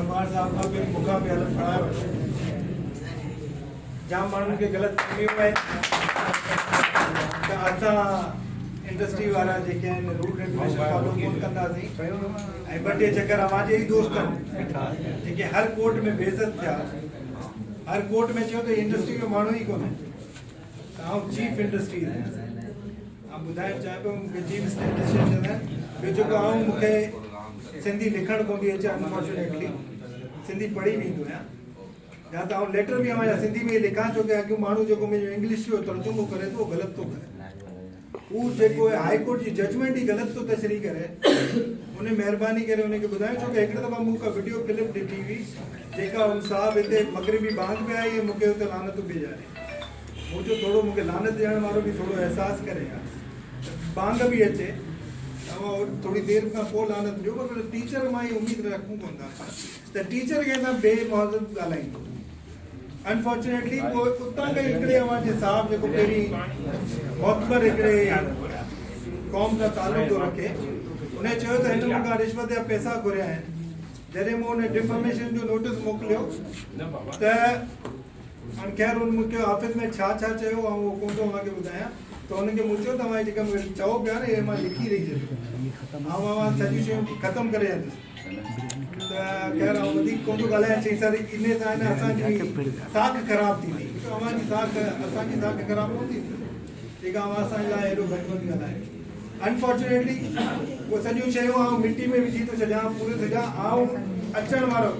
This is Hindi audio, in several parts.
भगवान साहब का भी मुखा पे अलग खड़ा है जाम माण्हुनि खे ग़लति फहमियूं आहिनि त असां इंडस्ट्री वारा जेके आहिनि रूल रेगुलेशन फॉलो कोन कंदासीं ऐं ॿ टे चकर अवां जे ई दोस्त आहिनि जेके हर कोर्ट में बेइज़त थिया हर कोर्ट में चयो त इंडस्ट्री जो माण्हू ई कोन्हे त आउं चीफ इंडस्ट्री आउं ॿुधाइणु चाहियां पियो मूंखे चीफ स्टैटिस्टिशियन चवंदा आहिनि ॿियो जेको आउं मूंखे सिंधी लिखणु कोन थी अचे अनफॉर्चुनेटली सिंधी पढ़ी वेंदो आहियां या त आउं लेटर बि अवां सिंधी में लिखां छो की अॻियूं माण्हू जेको मुंहिंजो इंग्लिश जो तर्जुमो करे थो ग़लति थो करे हू जेको हाई कोर्ट जी जजमेंट ही ग़लति थो तशरीह करे उन महिरबानी करे उनखे ॿुधायो छो की हिकिड़े दफ़ा मूं का वीडियो क्लिप ॾिठी हुई जेका उन साहब हिते मगरिबी बांग में आई मूंखे हुते लानत ॿिजारे मुंहिंजो थोरो मूंखे लानत ॾियण वारो बि थोरो अहसासु करे बांग बि अचे थोड़ी देर खां पोइ लानत ॾियो पर टीचर मां ई उम्मीद रखूं कोन था त टीचर खे असां बेमहज़ब ॻाल्हाईंदो अनफॉर्चुनेटली उतां खां हिकिड़े अवां जे साहब जेको पहिरीं मोतबर हिकिड़े क़ौम सां तालुक थो रखे उन चयो त हिन मूंखां रिश्वत जा पैसा घुरिया आहिनि जॾहिं मूं हुन डिफॉर्मेशन जो नोटिस मोकिलियो त हाणे ख़ैर हुन मूंखे ऑफिस में छा छा चयो ऐं उहो कोन थो तव्हांखे ॿुधायां त हुनखे मूं चयो तव्हां जेका मूंखे चओ पिया न इहे मां लिखी रही छॾियो ऐं सॼियूं शयूं ख़तमु करे वेंदुसि त ख़ैर आउं वधीक कोन थो ॻाल्हायां चई सर इन सां न असांजी साख ख़राबु थींदी अवांजी साख असांजी साख ख़राबु कोन थींदी जेका अवां असांजे लाइ हेॾो घटि वधि ॻाल्हाए अनफॉर्चुनेटली उहे सॼियूं शयूं आउं मिटी में विझी थो छॾियां पूरे सॼा आउं अचण वारो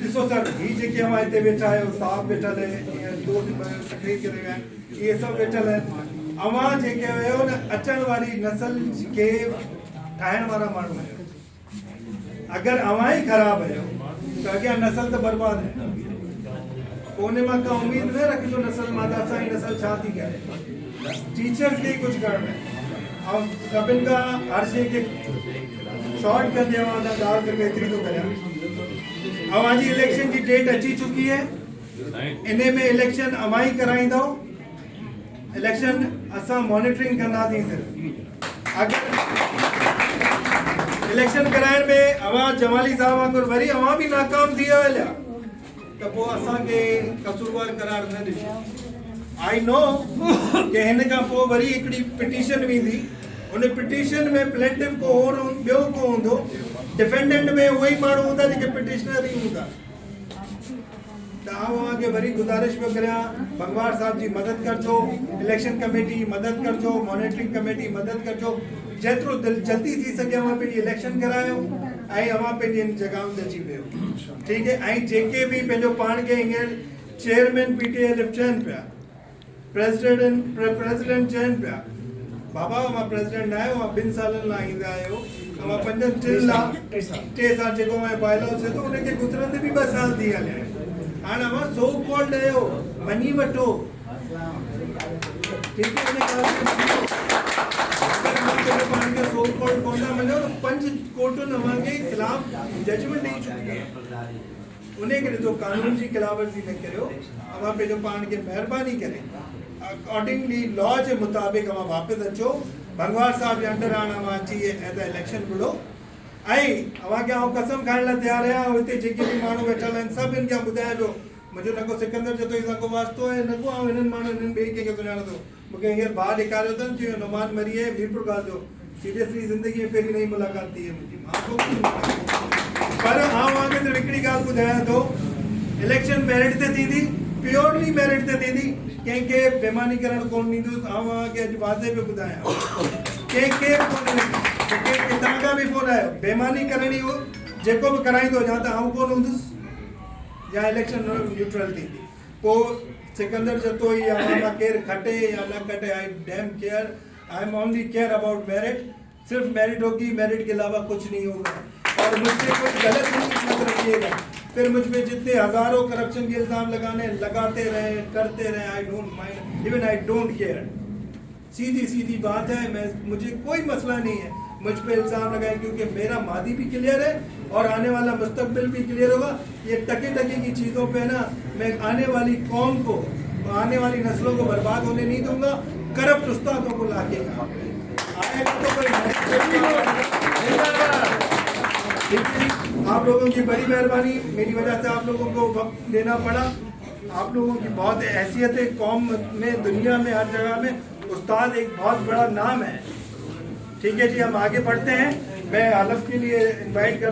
ॾिसो सर हीअ जेके अवां हिते वेठा आहियो साहब वेठल ईअं दोस्त तकरीर करे विया आहिनि इहे सभु वेठल आहिनि अवां जेके आहियो न अचण वारी नसल खे ठाहिण वारा माण्हू आहियो अगर अवां ही खराब है तो अॻियां नस्ल तो बर्बाद है कोने मां का उम्मीद न रखिजो नस्ल मां त असांजी नस्ल छा थी करे टीचर्स खे कुछ करणु है ऐं सभिनि खां हर शइ खे शॉर्ट कंदे अवां सां ॻाल्हि सिर्फ़ु एतिरी थो करियां अवां जी इलेक्शन जी डेट अची चुकी है इन में इलेक्शन अवां ही कराईंदो इलेक्शन असां मॉनिटरिंग कंदासीं सिर्फ़ु अगर इलेक्शन कराइण में अवां जमाली साहब वांगुरु वरी अवां बि नाकाम थी विया त पोइ असांखे कसूरवार करार न ॾिजो आई नो कि हिन खां पोइ वरी हिकिड़ी पिटीशन वेंदी उन पिटीशन में प्लेंटिफ को ॿियो को हूंदो डिफेंडेंट में उहे ई माण्हू हूंदा जेके पिटीशनर ई हूंदा त आउं अवांखे वरी गुज़ारिश पियो करियां भगवान साहब जी मदद कजो इलेक्शन कमेटी मदद कजो मॉनिटरिंग कमेटी मदद कजो जेतिरो जल्दी थी सके अवां पंहिंजी इलेक्शन करायो ऐं अवां पंहिंजी जॻहियुनि ते अची वियो ठीकु है ऐं जेके बि पंहिंजो पाण खे हींअर चेयरमैन PTLF चवनि पिया प्रेसिडेंट चवनि पिया बाबा मां प्रेसिडेंट न आहियो मां 2 सालनि लाइ ईंदा आहियो अवां 3 साल जेको बायलॉ थिए थो उनखे गुज़रंदे बि 2 साल थी हलिया आहिनि हाणे अवां सो कॉल्ड आहियो मञी वठो ठीकु है पंज कोर्टुनि अवांखे खिलाफ़ जजमेंट ॾेई चुकी आहे उनखे ॾिसो कानून जी खिलाफ़वर्ज़ी न करियो अवां पंहिंजो पाण खे महिरबानी करे अकॉर्डिंगली लॉ जे मुताबिक़ अवां वापसि अचो भगवान साहब जे अंडर हाणे अवां अची एज़ इलेक्शन विड़ो ऐं अवांखे आउं कसम खाइण लाइ तयारु आहियां हिते जेके बि माण्हू वेठल आहिनि सभिनि खे ॿुधाए पियो मुंहिंजो न को सिकंदर जतोई सां को वास्तो आहे न को आउं हिननि माण्हुनि हिननि ॿिए कंहिंखे सुञाणंदो मूंखे हींअर भाउ ॾेखारियो अथनि चयो नुमान मरी आहे मीरपुर ॻाल्हि जो सीरियसली ज़िंदगी में पहिरीं नई मुलाक़ात थी है मुंहिंजी पर आउं सिर्फ़ु हिकिड़ी ॻाल्हि ॿुधायां थो इलेक्शन मेरिट ते थींदी प्योरली मेरिट ते थींदी कंहिंखे बेईमानी करणु कोन ॾींदुसि अॼु वाज़े पे ॿुधायां कंहिंखे कोन ॾींदुसि तव्हां खां बि फोन आयो बेईमानी करणी हो जेको बि कराईंदो या त आउं कोन हूंदुसि या इलेक्शन न्यूट्रल थींदी पोइ सिकंदर जतोई या मां केरु खटे या न खटे I damn care I am only care about merit सिर्फ मेरिट होगी मेरिट के अलावा कुछ नहीं होगा और मुझसे कोई गलत मत रखिएगा फिर मुझ पे जितने हजारों करप्शन के इल्जाम लगाते रहे करते रहे I don't mind even I don't care सीधी बात है मुझे कोई मसला नहीं है मुझ पे इल्जाम लगाए क्योंकि मेरा मादी भी क्लियर है और आने वाला मुस्तकबिल भी क्लियर होगा ये टके की चीज़ों पे ना मैं आने वाली कौम को आने वाली नस्लों को बर्बाद होने नहीं दूंगा करप्ट उस्तादों को लाके आएगा तो कोई आप लोगों की बड़ी मेहरबानी, मेरी वजह से आप लोगों को वक्त देना पड़ा। आप लोगों की बहुत हैसियत है कौम में, दुनिया में, हर जगह में। उस्ताद एक बहुत बड़ा नाम है। ठीक है जी, हम आगे बढ़ते हैं। मैं हलफ के लिए इनवाइट कर